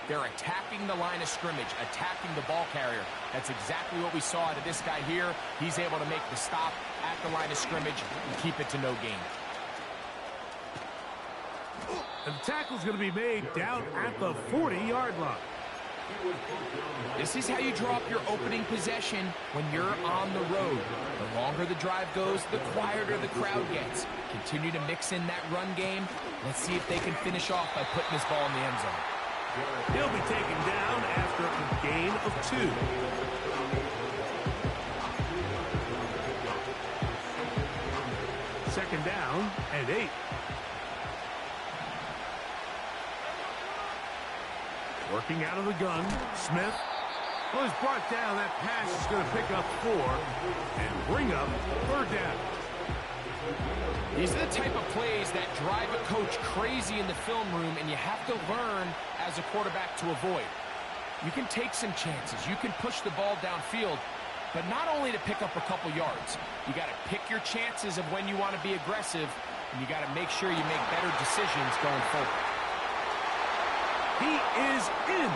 They're attacking the line of scrimmage, attacking the ball carrier. That's exactly what we saw out of this guy here. He's able to make the stop at the line of scrimmage and keep it to no gain. And the tackle's going to be made down at the 40-yard line. This is how you draw up your opening possession when you're on the road. The longer the drive goes, the quieter the crowd gets. Continue to mix in that run game. Let's see if they can finish off by putting this ball in the end zone. He'll be taken down after a gain of 2. Second down and 8. Working out of the gun, Smith. Well, he's brought down. That pass is going to pick up 4 and bring up 3rd down. These are the type of plays that drive a coach crazy in the film room, and you have to learn as a quarterback to avoid. You can take some chances. You can push the ball downfield, but not only to pick up a couple yards. You got to pick your chances of when you want to be aggressive, and you got to make sure you make better decisions going forward. He is in.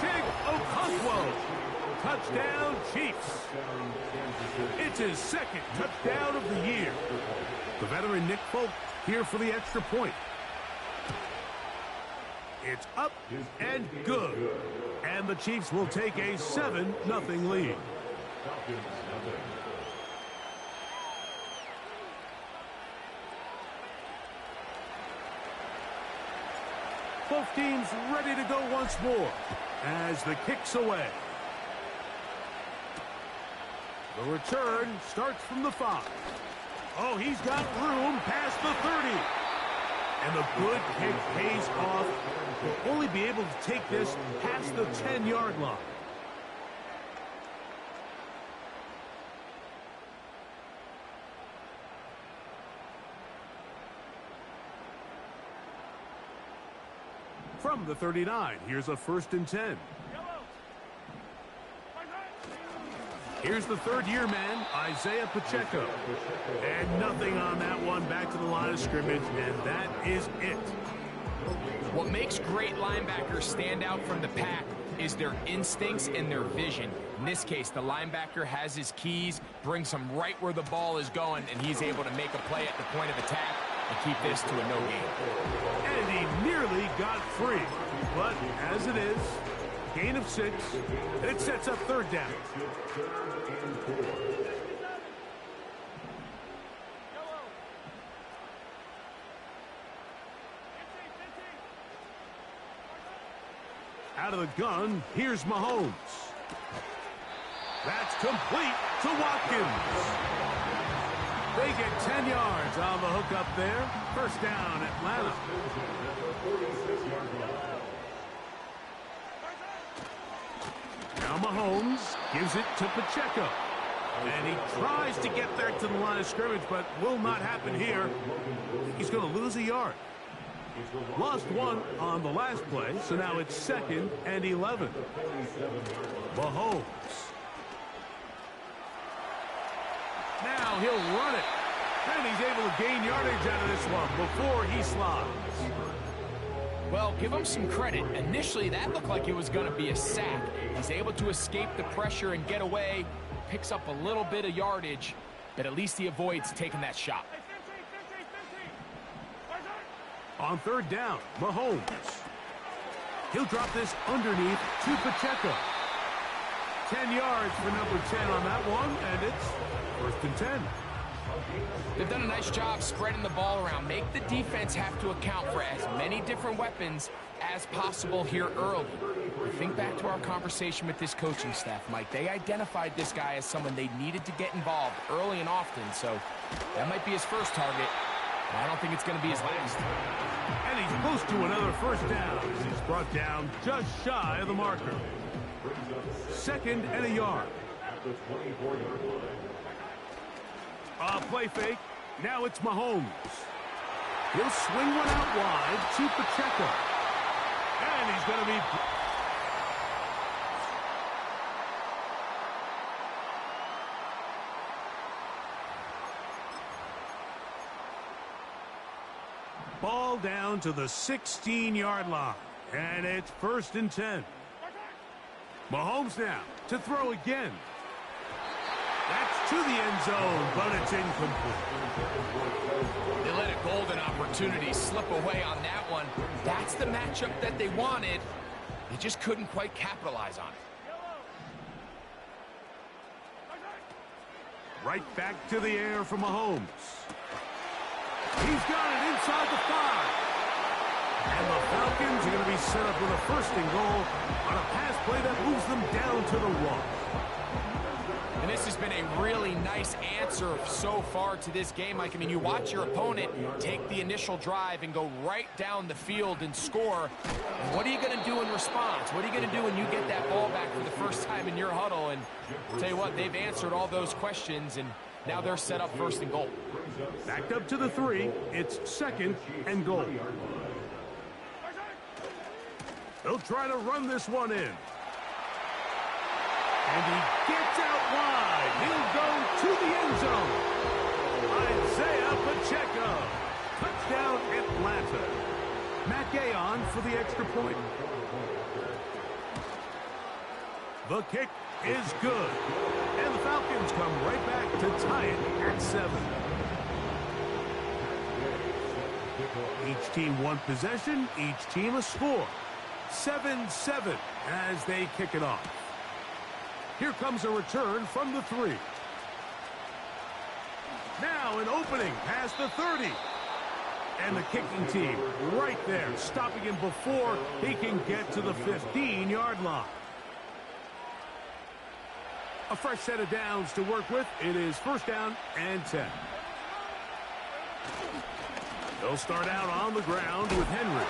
Big Okonkwo. Touchdown, Chiefs. It's his 2nd touchdown of the year. The veteran Nick Folk here for the extra point. It's up and good. And the Chiefs will take a 7-0 lead. Both teams ready to go once more as the kick's away. The return starts from the 5. Oh, he's got room past the 30. And the good kick pays off. He'll only be able to take this past the 10-yard line. From the 39, here's a 1st and 10. Here's the 3rd-year man, Isaiah Pacheco. And nothing on that one, back to the line of scrimmage, and that is it. What makes great linebackers stand out from the pack is their instincts and their vision. In this case, the linebacker has his keys, brings him right where the ball is going, and he's able to make a play at the point of attack and keep this to a no gain. And he nearly got free. But as it is, gain of 6, and it sets up 3rd down. Out of the gun, here's Mahomes. That's complete to Watkins. They get 10 yards on the hook up there. 1st down, Atlanta. Now Mahomes gives it to Pacheco. And he tries to get there to the line of scrimmage, but will not happen here. He's going to lose a yard. Lost 1 on the last play, so now it's 2nd and 11. Mahomes. Now he'll run it. And he's able to gain yardage out of this one before he slides. Well, give him some credit. Initially, that looked like it was going to be a sack. He's able to escape the pressure and get away. Picks up a little bit of yardage, but at least he avoids taking that shot. On 3rd down, Mahomes. He'll drop this underneath to Pacheco. 10 yards for number 10 on that one, and it's 1st and 10. They've done a nice job spreading the ball around. Make the defense have to account for as many different weapons as possible here early. Think back to our conversation with this coaching staff, Mike. They identified this guy as someone they needed to get involved early and often, so that might be his first target. I don't think it's going to be his last. And he's close to another 1st down. He's brought down just shy of the marker. 2nd and a yard. Play fake. Now it's Mahomes. He'll swing one out wide to Pacheco. And he's going to be... Ball down to the 16-yard line. And it's 1st and 10. Mahomes now to throw again. That's to the end zone, but it's incomplete. They let a golden opportunity slip away on that one. That's the matchup that they wanted. They just couldn't quite capitalize on it. Right back to the air for Mahomes. He's got it inside the 5. And the Falcons are going to be set up with a 1st and goal on a pass play that moves them down to the 1. And this has been a really nice answer so far to this game, Mike. I mean, you watch your opponent take the initial drive and go right down the field and score. And what are you going to do in response? What are you going to do when you get that ball back for the first time in your huddle? And I'll tell you what, they've answered all those questions, and now they're set up 1st and goal. Backed up to the 3. It's 2nd and goal. They'll try to run this one in. And he gets out wide. He'll go to the end zone. Isaiah Pacheco. Touchdown, Atlanta. Matt Gay on for the extra point. The kick is good. And the Falcons come right back to tie it at 7. Each team one possession, each team a score. 7-7 as they kick it off. Here comes a return from the 3. Now an opening past the 30. And the kicking team right there, stopping him before he can get to the 15-yard line. A fresh set of downs to work with. It is 1st down and 10. They'll start out on the ground with Henry.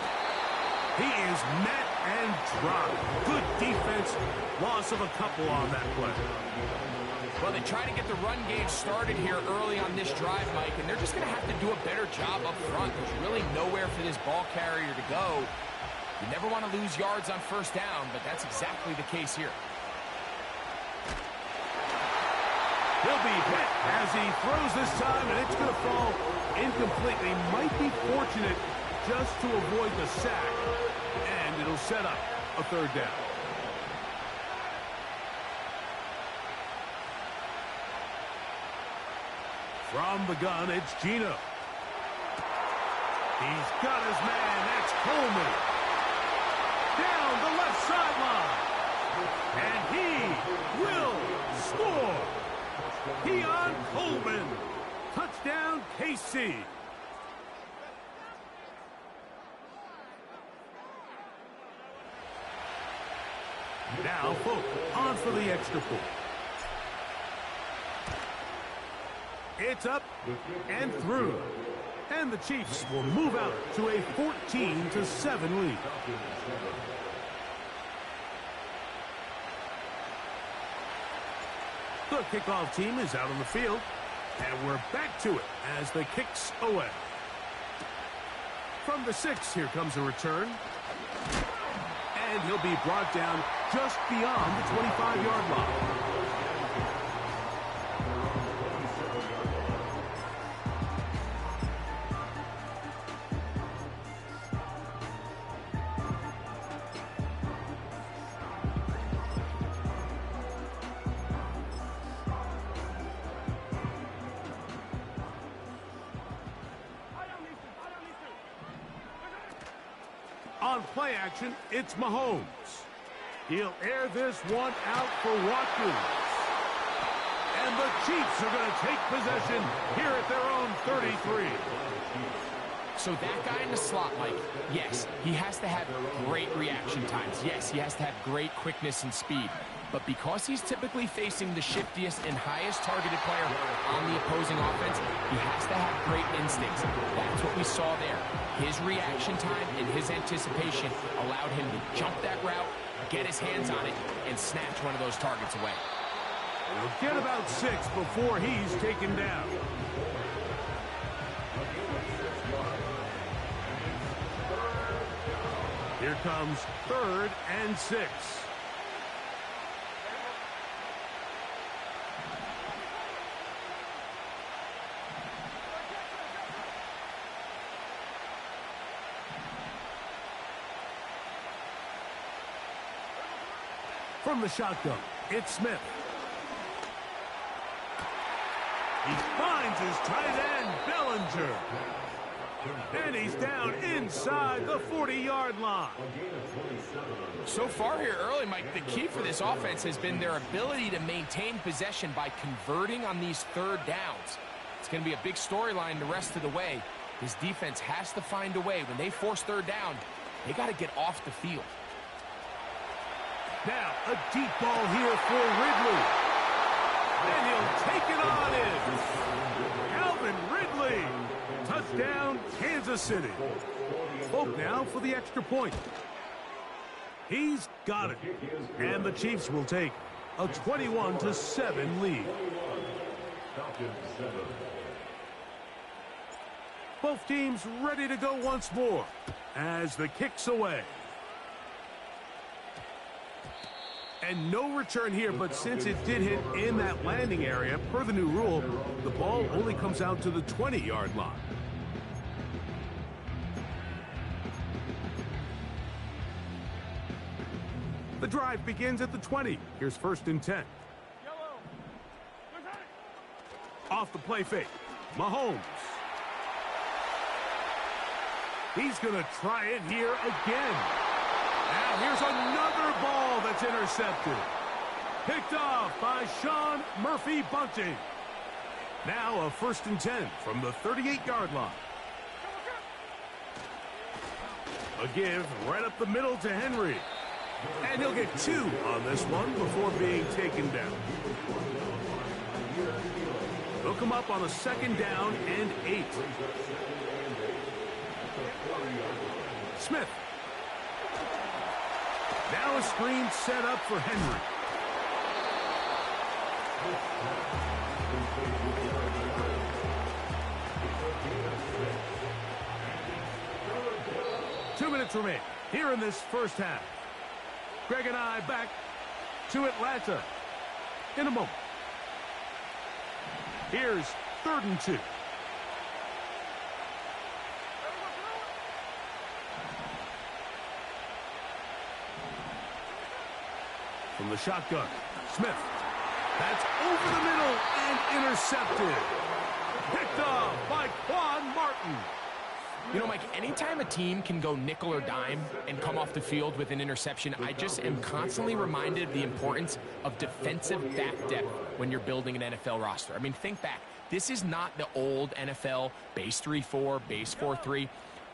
He is met and dropped. Good defense. Loss of a couple on that play. Well, they try to get the run game started here early on this drive, Mike, and they're just going to have to do a better job up front. There's really nowhere for this ball carrier to go. You never want to lose yards on 1st down, but that's exactly the case here. He'll be hit as he throws this time, and it's going to fall incompletely. Might be fortunate just to avoid the sack, and it'll set up a 3rd down. From the gun, it's Gino. He's got his man. That's Coleman. Down the left sideline. And he will score. Keon Coleman. Touchdown, KC. Now, Folk on for the extra point. It's up and through. And the Chiefs will move out to a 14-7 lead. The kickoff team is out on the field. And we're back to it as the kick's away. From the 6, here comes a return. And he'll be brought down just beyond the 25-yard line. On play action, it's Mahomes. He'll air this one out for Watkins. And the Chiefs are going to take possession here at their own 33. So that guy in the slot, Mike, yes, he has to have great reaction times. Yes, he has to have great quickness and speed. But because he's typically facing the shiftiest and highest targeted player on the opposing offense, he has to have great instincts. That's what we saw there. His reaction time and his anticipation allowed him to jump that route, get his hands on it, and snatch one of those targets away. He'll get about 6 before he's taken down. Here comes 3rd and 6. From the shotgun, it's Smith. He finds his tight end, Bellinger. And he's down inside the 40-yard line. So far here early, Mike, the key for this offense has been their ability to maintain possession by converting on these third downs. It's going to be a big storyline the rest of the way. This defense has to find a way. When they force third down, they got to get off the field. Now, a deep ball here for Ridley. And he'll take it on in. Calvin Ridley. Touchdown, Kansas City. Folk now for the extra point. He's got it. And the Chiefs will take a 21-7 lead. Both teams ready to go once more as the kick's away. And no return here, but since it did hit in that landing area, per the new rule, the ball only comes out to the 20-yard line. The drive begins at the 20. Here's 1st and 10. Off the play fake, Mahomes. He's going to try it here again. Now here's another ball that's intercepted. Picked off by Sean Murphy-Bunting. Now a 1st and 10 from the 38-yard line. A give right up the middle to Henry. And he'll get 2 on this one before being taken down. He'll come up on a 2nd down and 8. Smith. Now a screen set up for Henry. Two minutes remain here in this first half. Greg and I back to Atlanta in a moment. Here's 3rd and 2. From the shotgun, Smith. That's over the middle and intercepted. Picked off by Quan Martin. You know, Mike, anytime a team can go nickel or dime and come off the field with an interception, I just am constantly reminded of the importance of defensive back depth when you're building an NFL roster. I mean, think back. This is not the old NFL base 3-4, base 4-3.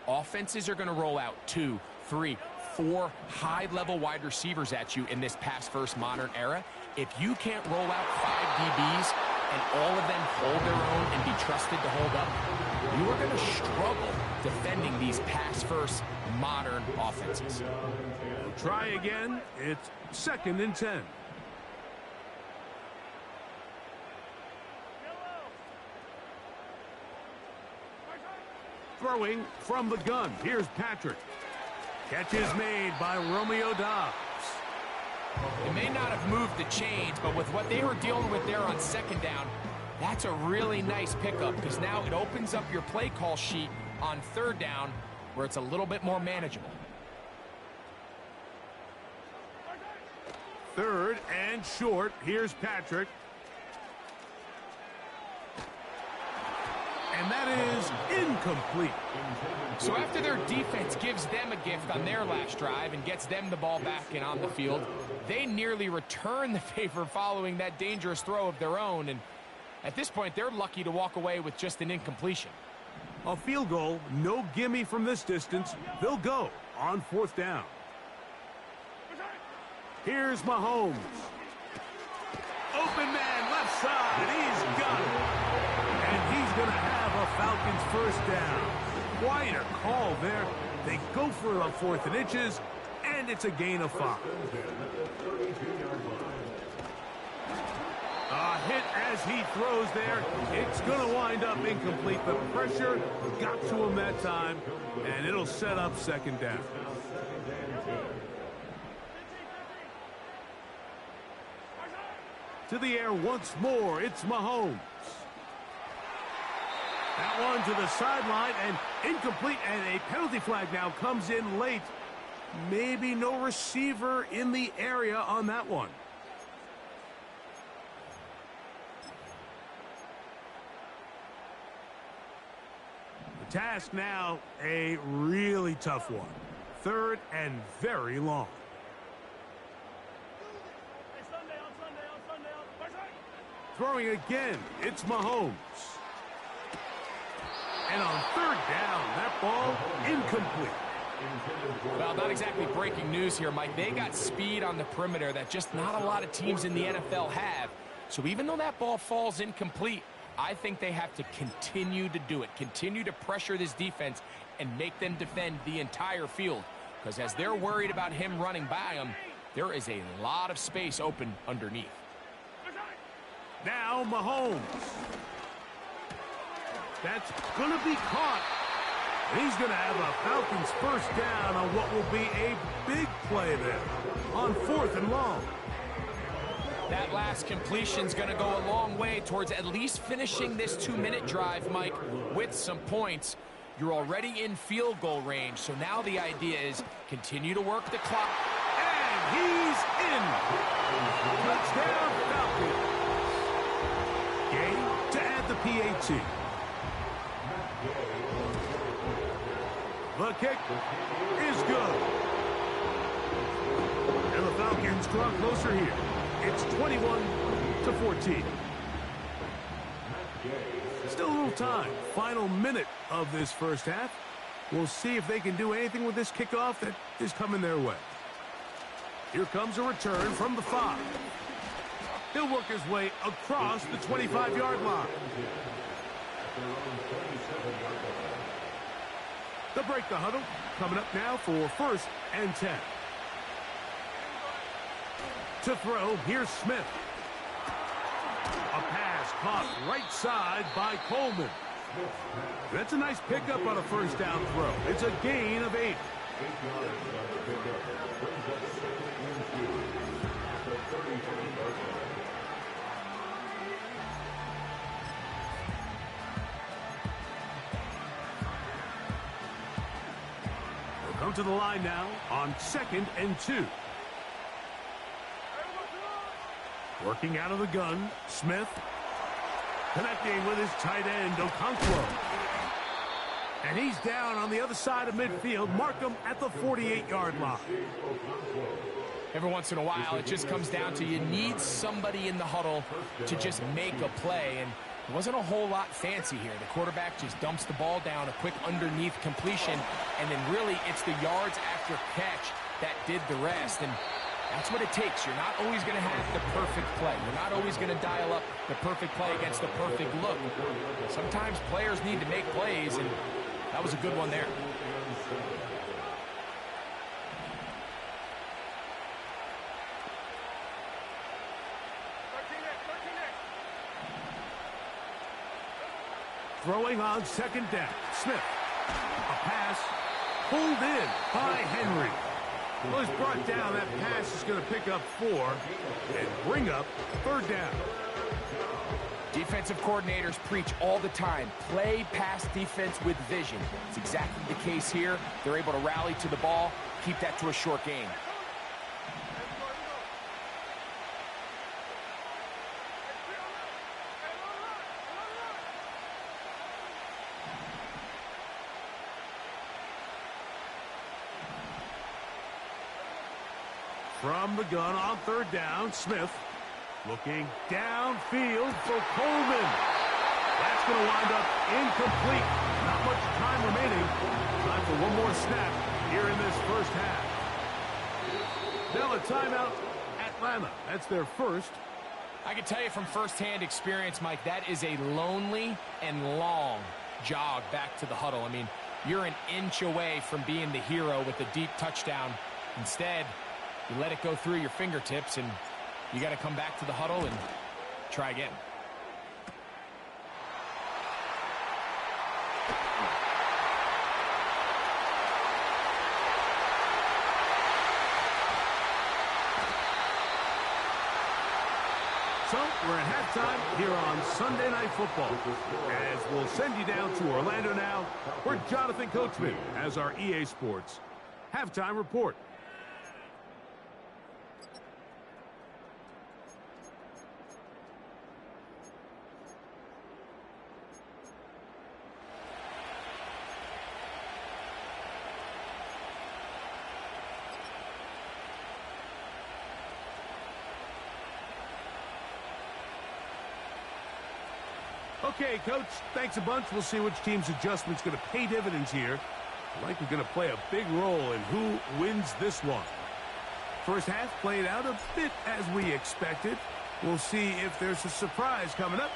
Offenses are going to roll out 2, 3, 4 high-level wide receivers at you in this pass-first modern era. If you can't roll out 5 DBs and all of them hold their own and be trusted to hold up, you are going to struggle defending these pass-first modern offenses. We'll try again. It's 2nd and 10. Throwing from the gun. Here's Patrick. Catch is made by Romeo Doubs. It may not have moved the chains, but with what they were dealing with there on 2nd down, that's a really nice pickup because now it opens up your play call sheet on 3rd down where it's a little bit more manageable. 3rd and short. Here's Patrick. And that is incomplete. So after their defense gives them a gift on their last drive and gets them the ball back and on the field, they nearly return the favor following that dangerous throw of their own. And at this point, they're lucky to walk away with just an incompletion. A field goal, no gimme from this distance. They'll go on 4th down. Here's Mahomes. Open man, left side. He's got it. And he's going to have a Falcons 1st down. Quite a call there. They go for a 4th and inches, and it's a gain of 5. A hit as he throws there. It's going to wind up incomplete. The pressure got to him that time, and it'll set up 2nd down. To the air once more, it's Mahomes. That one to the sideline and incomplete, and a penalty flag now comes in late. Maybe no receiver in the area on that one. The task now, a really tough one. 3rd and very long. Throwing again, it's Mahomes. And on 3rd down, that ball incomplete. Well, not exactly breaking news here, Mike. They got speed on the perimeter that just not a lot of teams in the NFL have. So even though that ball falls incomplete, I think they have to continue to do it. Continue to pressure this defense and make them defend the entire field. Because as they're worried about him running by them, there is a lot of space open underneath. Now Mahomes. That's going to be caught. He's going to have a Falcons first down on what will be a big play there on 4th and long. That last completion's going to go a long way towards at least finishing this 2-minute drive, Mike, with some points. You're already in field goal range, so now the idea is continue to work the clock. And he's in. Touchdown, Falcons. Game to add the PAT. The kick is good. And the Falcons draw closer here. It's 21-14. Still a little time. Final minute of this first half. We'll see if they can do anything with this kickoff that is coming their way. Here comes a return from the 5. He'll work his way across the 25-yard line. They'll break the huddle. Coming up now for 1st and 10. To throw, here's Smith. A pass caught right side by Coleman. That's a nice pickup on a first down throw. It's a gain of 8. They'll come to the line now on 2nd and 2. Working out of the gun, Smith. Connecting with his tight end, Okonkwo. And he's down on the other side of midfield. Mark him at the 48-yard line. Every once in a while, it just comes down to you need somebody in the huddle to just make a play. And it wasn't a whole lot fancy here. The quarterback just dumps the ball down, a quick underneath completion, and then really it's the yards after catch that did the rest. And that's what it takes. You're not always going to have the perfect play. You're not always going to dial up the perfect play against the perfect look. Sometimes players need to make plays, and that was a good one there. Throwing on 2nd down. Smith. A pass pulled in by Henry. Well, he's brought down. That pass is going to pick up 4 and bring up 3rd down. Defensive coordinators preach all the time, play pass defense with vision. It's exactly the case here. They're able to rally to the ball, keep that to a short game. From the gun on 3rd down, Smith looking downfield for Coleman. That's going to wind up incomplete. Not much time remaining. Time for one more snap here in this first half. Now a timeout, Atlanta. That's their first. I can tell you from firsthand experience, Mike, that is a lonely and long jog back to the huddle. I mean, you're an inch away from being the hero with a deep touchdown. Instead, you let it go through your fingertips, and you got to come back to the huddle and try again. So we're at halftime here on Sunday Night Football. As we'll send you down to Orlando now, where Jonathan Coachman has our EA Sports halftime report. Okay, Coach, thanks a bunch. We'll see which team's adjustment's going to pay dividends here. Like we're going to play a big role in who wins this one. First half played out a bit as we expected. We'll see if there's a surprise coming up.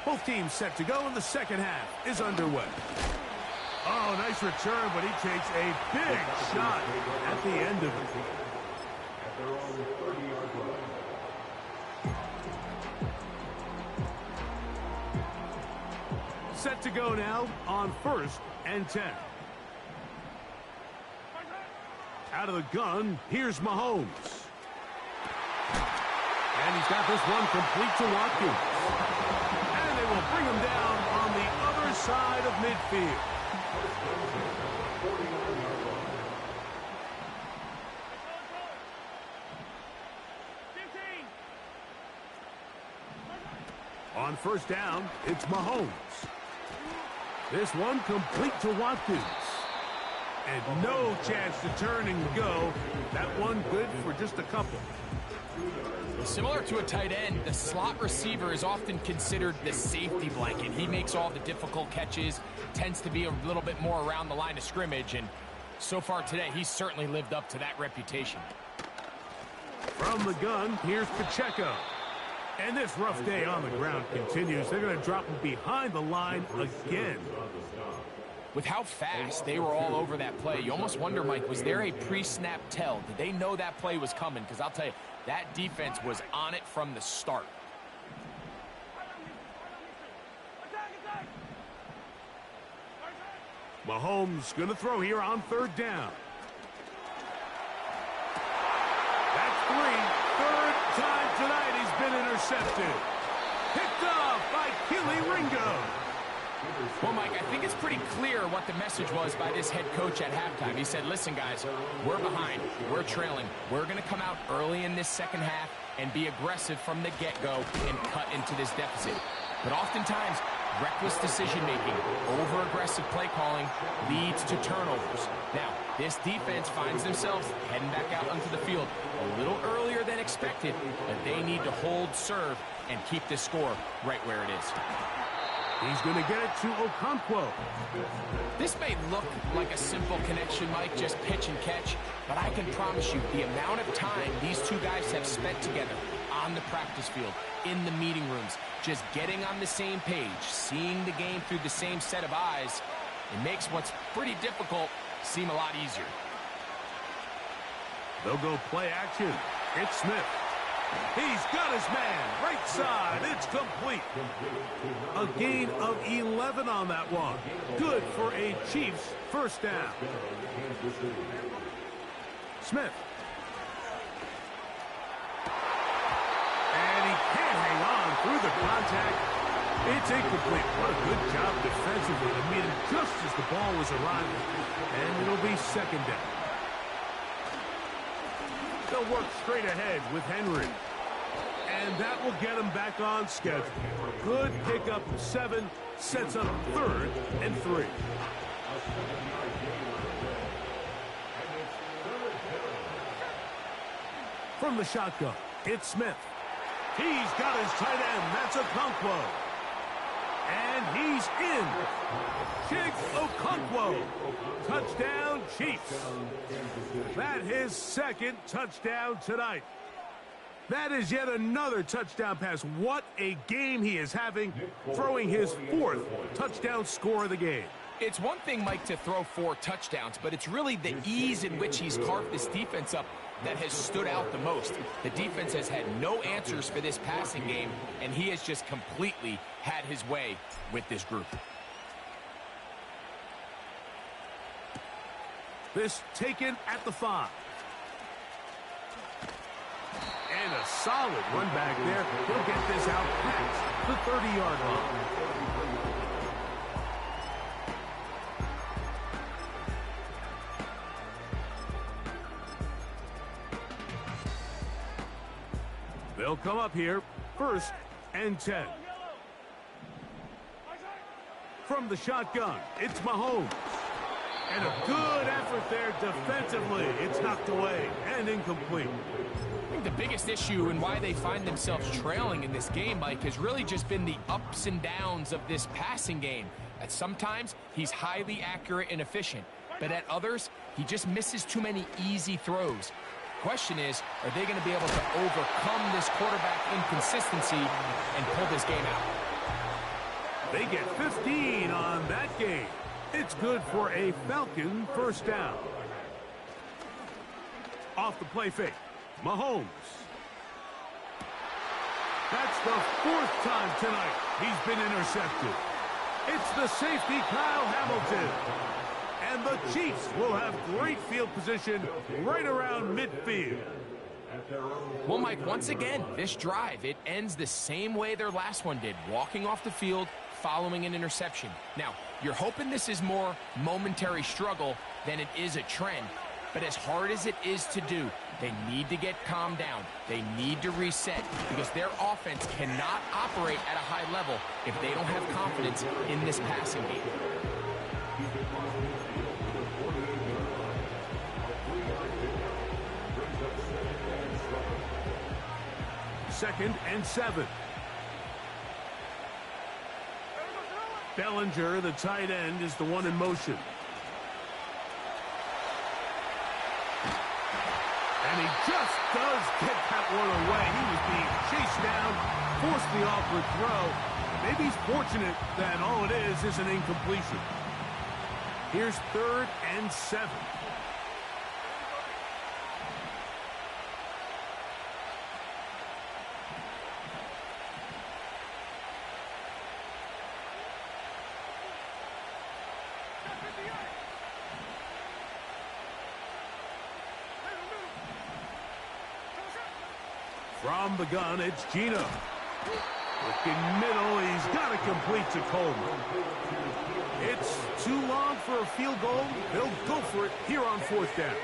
Both teams set to go, and the second half is underway. Oh, nice return, but he takes a big shot at the end of it. Set to go now on 1st and 10. Out of the gun, here's Mahomes. And he's got this one complete to Watkins. And they will bring him down on the other side of midfield. On 1st down, it's Mahomes. This one complete to Watkins. And no chance to turn and go. That one good for just a couple. Similar to a tight end, the slot receiver is often considered the safety blanket. He makes all the difficult catches, tends to be a little bit more around the line of scrimmage, and so far today, he's certainly lived up to that reputation. From the gun, here's Pacheco. And this rough day on the ground continues. They're going to drop him behind the line again. With how fast they were all over that play, you almost wonder, Mike, was there a pre-snap tell? Did they know that play was coming? Because I'll tell you, that defense was on it from the start. Mahomes going to throw here on 3rd down. That's 3. 3rd time tonight he's been intercepted. Picked off by Keely Ringo. Well, Mike, I think it's pretty clear what the message was by this head coach at halftime. He said, listen, guys, we're behind. We're trailing. We're going to come out early in this second half and be aggressive from the get-go and cut into this deficit. But oftentimes, reckless decision-making, over-aggressive play calling leads to turnovers. Now, this defense finds themselves heading back out onto the field a little earlier than expected, but they need to hold serve and keep this score right where it is. He's going to get it to Okonkwo. This may look like a simple connection, Mike, just pitch and catch, but I can promise you the amount of time these two guys have spent together on the practice field, in the meeting rooms, just getting on the same page, seeing the game through the same set of eyes, it makes what's pretty difficult seem a lot easier. They'll go play action. It's Smith. He's got his man, right side, it's complete. A gain of 11 on that one. Good for a Chiefs 1st down. Smith. And he can't hang on through the contact. It's incomplete. What a good job defensively to meet him just as the ball was arriving. And it'll be 2nd down. They'll work straight ahead with Henry. And that will get him back on schedule. Good pickup of 7, sets up 3rd and 3. From the shotgun, it's Smith. He's got his tight end. That's Okonkwo. And he's in. Chig Okonkwo. Touchdown, Chiefs. That's his 2nd touchdown tonight. That is yet another touchdown pass. What a game he is having, throwing his 4th touchdown score of the game. It's one thing, Mike, to throw 4 touchdowns, but it's really the ease in which he's carved this defense up that has stood out the most. The defense has had no answers for this passing game, and he has just completely had his way with this group. This taken at the 5. And a solid run back there. He'll get this out past the 30-yard line. They'll come up here, 1st and 10. From the shotgun, it's Mahomes. And a good effort there defensively. It's knocked away and incomplete. I think the biggest issue and why they find themselves trailing in this game, Mike, has really just been the ups and downs of this passing game. At sometimes, he's highly accurate and efficient, but at others, he just misses too many easy throws. Question is, are they going to be able to overcome this quarterback inconsistency and pull this game out? They get 15 on that game. It's good for a Falcon 1st down. Off the play fake, Mahomes. That's the 4th time tonight he's been intercepted. It's the safety, Kyle Hamilton. And the Chiefs will have great field position right around midfield. Well, Mike, once again, this drive, it ends the same way their last one did, walking off the field, following an interception. Now, you're hoping this is more momentary struggle than it is a trend. But as hard as it is to do, they need to get calmed down. They need to reset because their offense cannot operate at a high level if they don't have confidence in this passing game. 2nd and 7. Bellinger, the tight end, is the one in motion. And he just does get that one away. He was being chased down, forced the awkward throw. Maybe he's fortunate that all it is an incompletion. Here's 3rd and 7. From the gun, it's Gino. Looking middle, he's got to complete to Coleman. It's too long for a field goal. They'll go for it here on 4th down.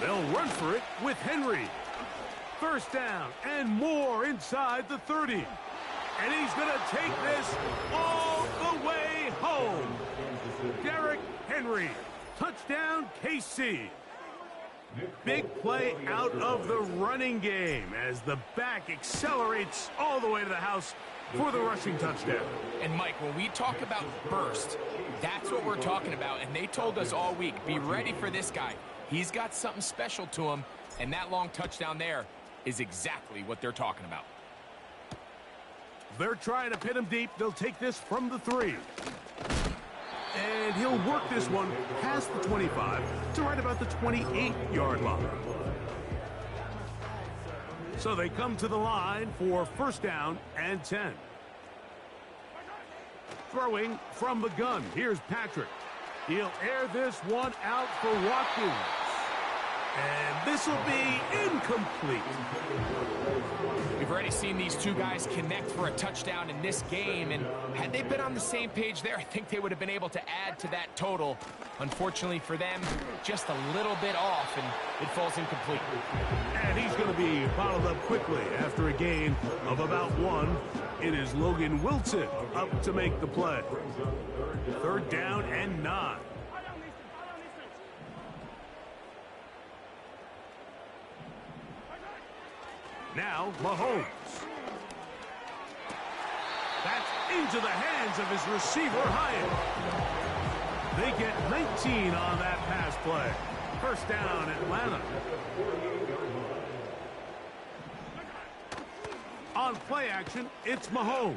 They'll run for it with Henry. 1st down and more inside the 30. And he's going to take this all the way home. Derrick Henry. Touchdown, KC. Big play out of the running game as the back accelerates all the way to the house for the rushing touchdown. And, Mike, when we talk about burst, that's what we're talking about. And they told us all week, be ready for this guy. He's got something special to him, and that long touchdown there is exactly what they're talking about. They're trying to pin him deep. They'll take this from the 3. And he'll work this one past the 25 to right about the 28-yard line. So they come to the line for 1st down and 10. Throwing from the gun. Here's Patrick. He'll air this one out for Watkins. And this will be incomplete. We've already seen these two guys connect for a touchdown in this game, and had they been on the same page there, I think they would have been able to add to that total. Unfortunately for them, just a little bit off, and it falls incomplete. And he's going to be bottled up quickly after a gain of about 1. It is Logan Wilson up to make the play. 3rd down and 9. Now, Mahomes. That's into the hands of his receiver, Hyatt. They get 19 on that pass play. 1st down, Atlanta. On play action, it's Mahomes.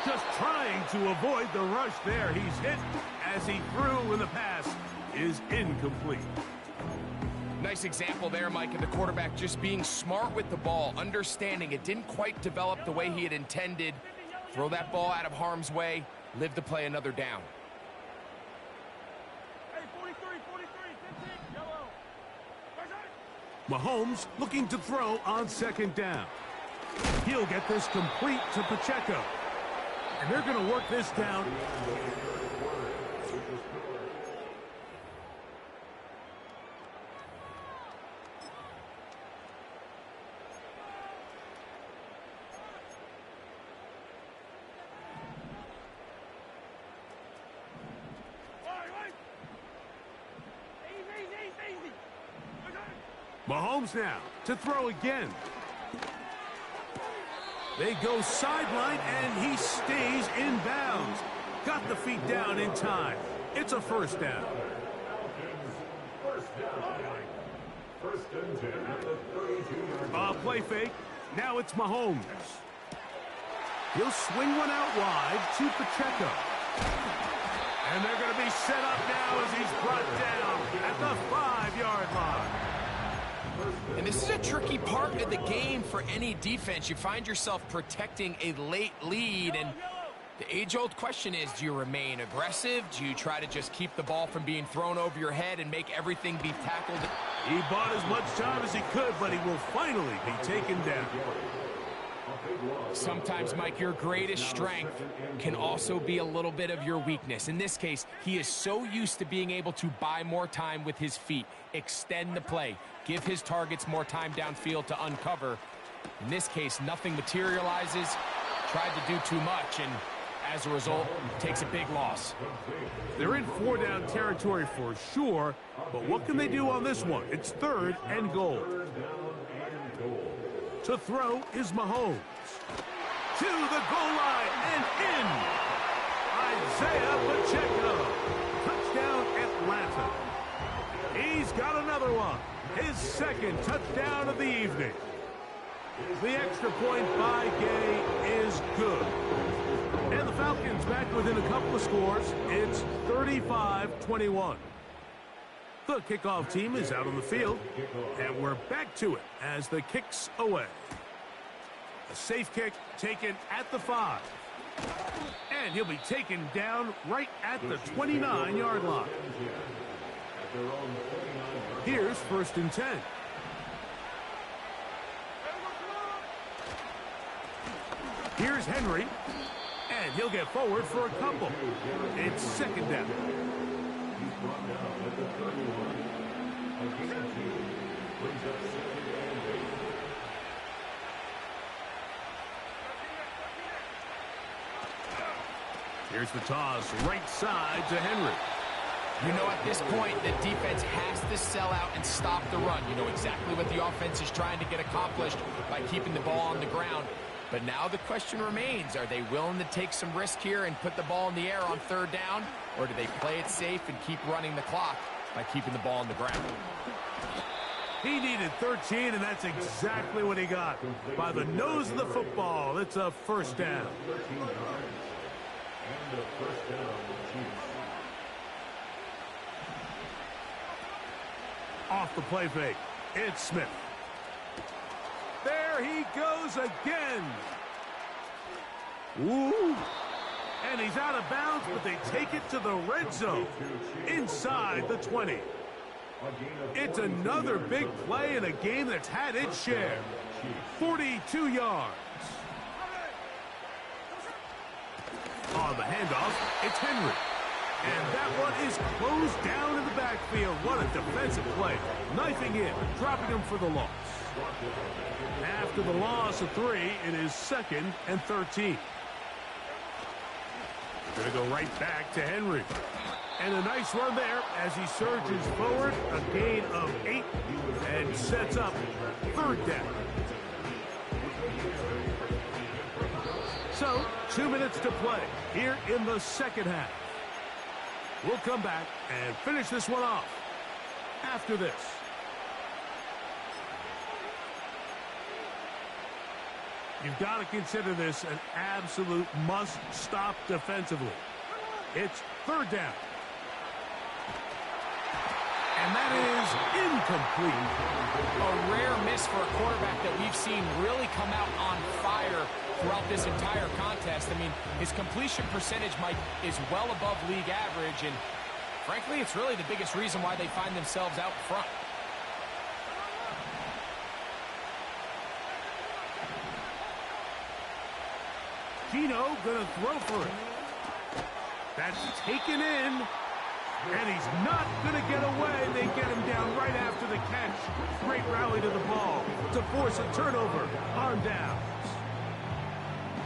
Just trying to avoid the rush there. He's hit as he threw, and the pass is incomplete. Nice example there, Mike, of the quarterback just being smart with the ball, understanding it didn't quite develop the way he had intended. Throw that ball out of harm's way, live to play another down. Hey, 43, 15, yellow. Mahomes looking to throw on 2nd down. He'll get this complete to Pacheco. And they're going to work this down Mahomes now to throw again. They go sideline, and he stays in bounds. Got the feet down in time. It's a first down. Play fake. Now it's Mahomes. He'll swing one out wide to Pacheco. And they're going to be set up now as he's brought down at the 5-yard line. And this is a tricky part of the game for any defense. You find yourself protecting a late lead, and the age-old question is, do you remain aggressive? Do you try to just keep the ball from being thrown over your head and make everything be tackled? He bought as much time as he could, but he will finally be taken down. Sometimes, Mike, your greatest strength can also be a little bit of your weakness. In this case, he is so used to being able to buy more time with his feet, extend the play, give his targets more time downfield to uncover. In this case, nothing materializes, tried to do too much, and as a result, takes a big loss. They're in 4-down territory for sure, but what can they do on this one? It's 3rd and goal. To throw is Mahomes. To the goal line and in. Isaiah Pacheco. Touchdown Atlanta. He's got another one. His 2nd touchdown of the evening. The extra point by Gay is good. And the Falcons back within a couple of scores. It's 35-21. The kickoff team is out on the field, and we're back to it as the kick's away. A safe kick taken at the 5. And he'll be taken down right at the 29-yard line. Here's 1st and 10. Here's Henry, and he'll get forward for a couple. It's 2nd down. Here's the toss, right side to Henry. You know, at this point, the defense has to sell out and stop the run. You know exactly what the offense is trying to get accomplished by keeping the ball on the ground. But now the question remains, are they willing to take some risk here and put the ball in the air on 3rd down? Or do they play it safe and keep running the clock by keeping the ball on the ground? He needed 13, and that's exactly what he got. By the nose of the football, it's a 1st down. Off the play fake, it's Smith. There he goes again. Ooh. And he's out of bounds, but they take it to the red zone. Inside the 20. It's another big play in a game that's had its share. 42 yards. On the handoff, it's Henry. And that one is closed down in the backfield. What a defensive play. Knifing in, dropping him for the loss. After the loss of 3, it is 2nd and 13. Going to go right back to Henry. And a nice run there as he surges forward. A gain of 8 and sets up 3rd down. So, 2 minutes to play here in the 2nd half. We'll come back and finish this one off after this. You've got to consider this an absolute must-stop defensively. It's 3rd down. And that is incomplete. A rare miss for a quarterback that we've seen really come out on fire throughout this entire contest. I mean, his completion percentage, Mike, is well above league average, and frankly, it's really the biggest reason why they find themselves out front. Gino gonna throw for it. That's taken in. And he's not going to get away. They get him down right after the catch. Great rally to the ball to force a turnover on downs.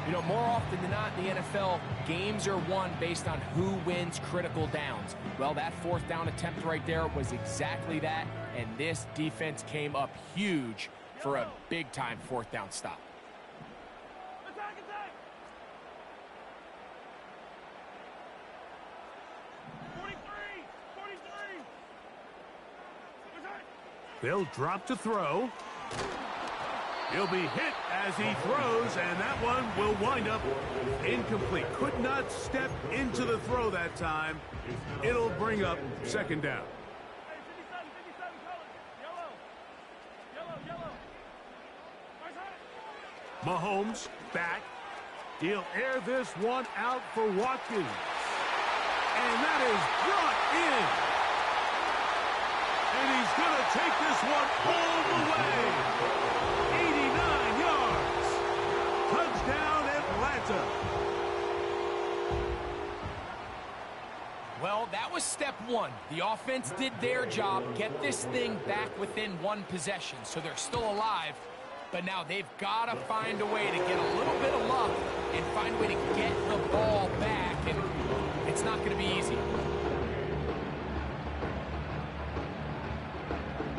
You know, more often than not in the NFL, games are won based on who wins critical downs. Well, that fourth down attempt right there was exactly that, and this defense came up huge for a big-time fourth down stop. Attack, attack! 43! 43! Attack! They'll drop to throw. He'll be hit as he throws, and that one will wind up incomplete. Could not step into the throw that time. It'll bring up second down. Hey, 57, 57, colors. Yellow. Yellow, yellow. Right side. Mahomes back. He'll air this one out for Watkins. And that is brought in. And he's going to take this one all the way. 89 yards. Touchdown, Atlanta. Well, that was step one. The offense did their job, get this thing back within one possession, so they're still alive. But now they've got to find a way to get a little bit of luck and find a way to get the ball back, and it's not going to be easy.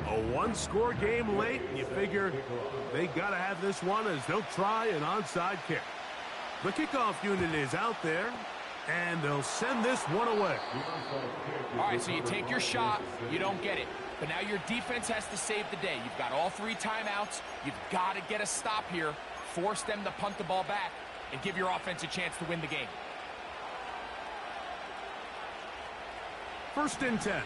A one-score game late, and you figure they got to have this one as they'll try an onside kick. The kickoff unit is out there, and they'll send this one away. All right, so you take your shot, you don't get it. But now your defense has to save the day. You've got all three timeouts. You've got to get a stop here, force them to punt the ball back, and give your offense a chance to win the game. 1st and 10.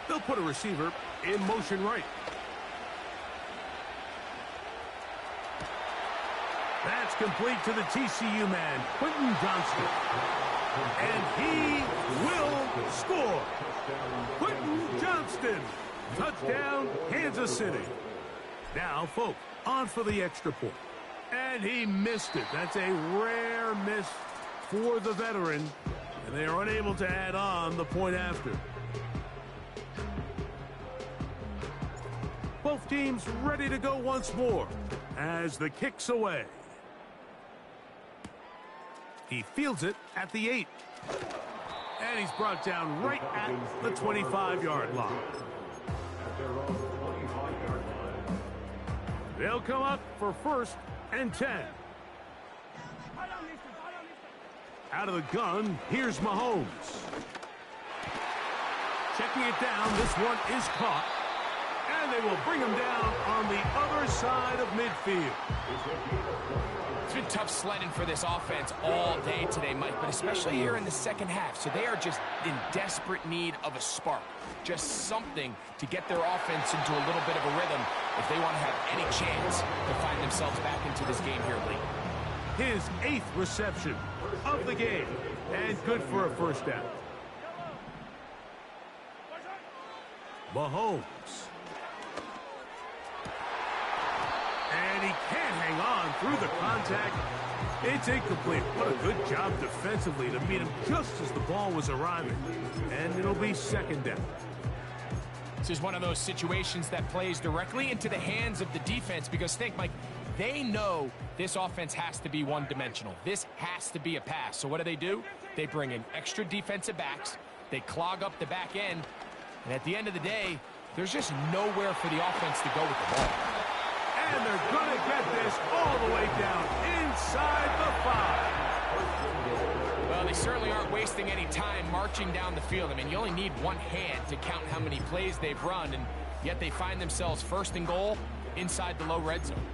They'll put a receiver in motion right. That's complete to the TCU man, Quentin Johnston. And he will score. Quentin Johnston. Touchdown, Kansas City. Now, folks, on for the extra point. And he missed it. That's a rare miss for the veteran. And they are unable to add on the point after. Both teams ready to go once more as the kick's away. He fields it at the 8. And he's brought down right at the 25-yard line. They'll come up for 1st and 10. Out of the gun, here's Mahomes. Checking it down, this one is caught. And they will bring him down on the other side of midfield. It's been tough sledding for this offense all day today, Mike, but especially here in the second half. So they are just in desperate need of a spark, just something to get their offense into a little bit of a rhythm if they want to have any chance to find themselves back into this game here late. His 8th reception of the game, and good for a first down. Mahomes. And he can't hang on through the contact. It's incomplete. What a good job defensively to meet him just as the ball was arriving. And it'll be second down. This is one of those situations that plays directly into the hands of the defense because think, Mike, they know this offense has to be one-dimensional. This has to be a pass. So what do? They bring in extra defensive backs. They clog up the back end. And at the end of the day, there's just nowhere for the offense to go with the ball. And they're going to get this all the way down inside the 5. Well, they certainly aren't wasting any time marching down the field. I mean, you only need one hand to count how many plays they've run, and yet they find themselves 1st and goal inside the low red zone.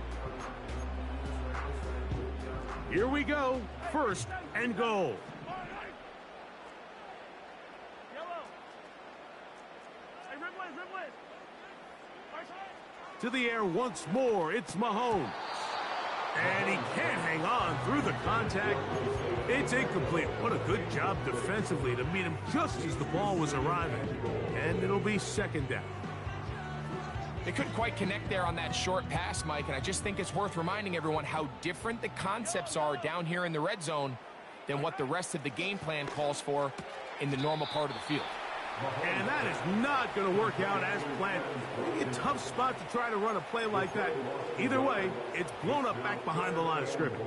Here we go. 1st and goal. To the air once more, it's Mahomes. And he can't hang on through the contact. It's incomplete. What a good job defensively to meet him just as the ball was arriving. And it'll be second down. They couldn't quite connect there on that short pass, Mike, and I just think it's worth reminding everyone how different the concepts are down here in the red zone than what the rest of the game plan calls for in the normal part of the field. And that is not going to work out as planned. Maybe a tough spot to try to run a play like that. Either way, it's blown up back behind the line of scrimmage.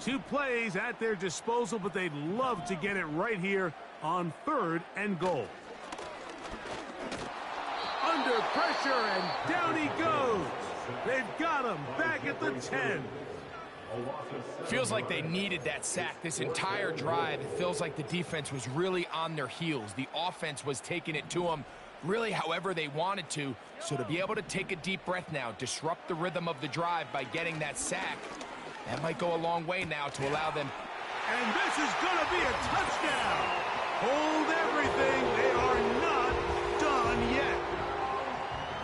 Two plays at their disposal, but they'd love to get it right here on 3rd and goal. Under pressure, and down he goes. They've got him back at the 10. Feels like they needed that sack this entire drive. It feels like the defense was really on their heels. The offense was taking it to them really however they wanted to. So to be able to take a deep breath now, disrupt the rhythm of the drive by getting that sack, that might go a long way now to allow them. And this is going to be a touchdown. Hold everything. They are not done yet.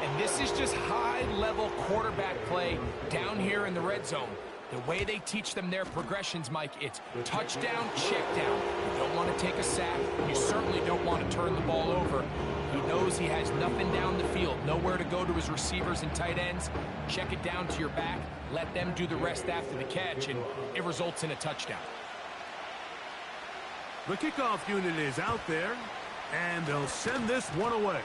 And this is just high-level quarterback play down here in the red zone. The way they teach them their progressions, Mike, it's touchdown, check down. You don't want to take a sack. You certainly don't want to turn the ball over. He knows he has nothing down the field, nowhere to go to his receivers and tight ends. Check it down to your back. Let them do the rest after the catch, and it results in a touchdown. The kickoff unit is out there, and they'll send this one away.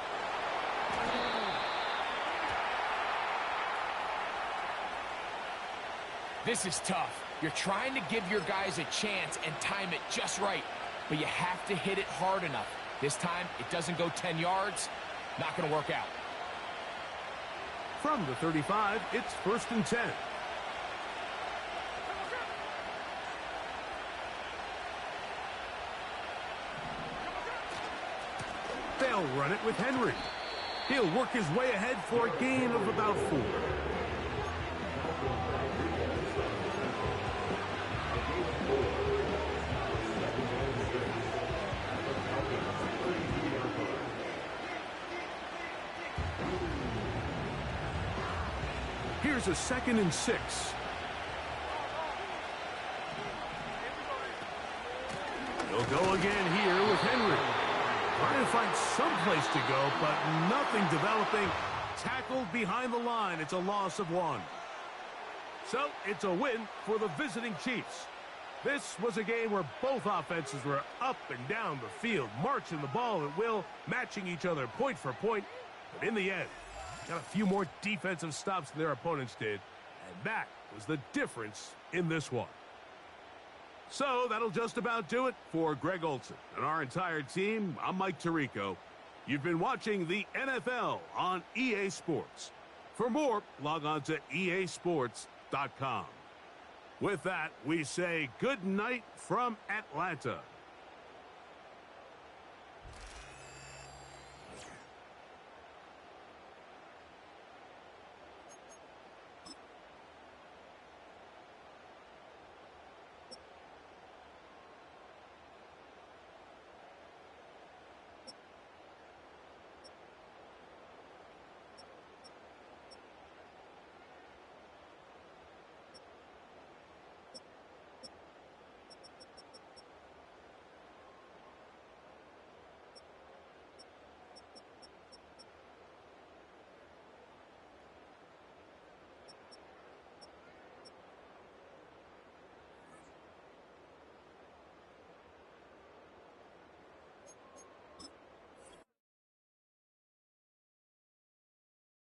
This is tough. You're trying to give your guys a chance and time it just right, but you have to hit it hard enough. This time, it doesn't go 10 yards. Not going to work out. From the 35, it's 1st and 10. They'll run it with Henry. He'll work his way ahead for a gain of about 4. Here's a 2nd and 6. He'll go again here with Henry. Trying to find some place to go, but nothing developing. Tackled behind the line. It's a loss of 1. So it's a win for the visiting Chiefs. This was a game where both offenses were up and down the field, marching the ball at will, matching each other point for point. But in the end, got a few more defensive stops than their opponents did, and that was the difference in this one. So that'll just about do it for Greg Olson and our entire team. I'm Mike Tirico. You've been watching the NFL on EA Sports. For more, log on to easports.com. With that, we say good night from Atlanta.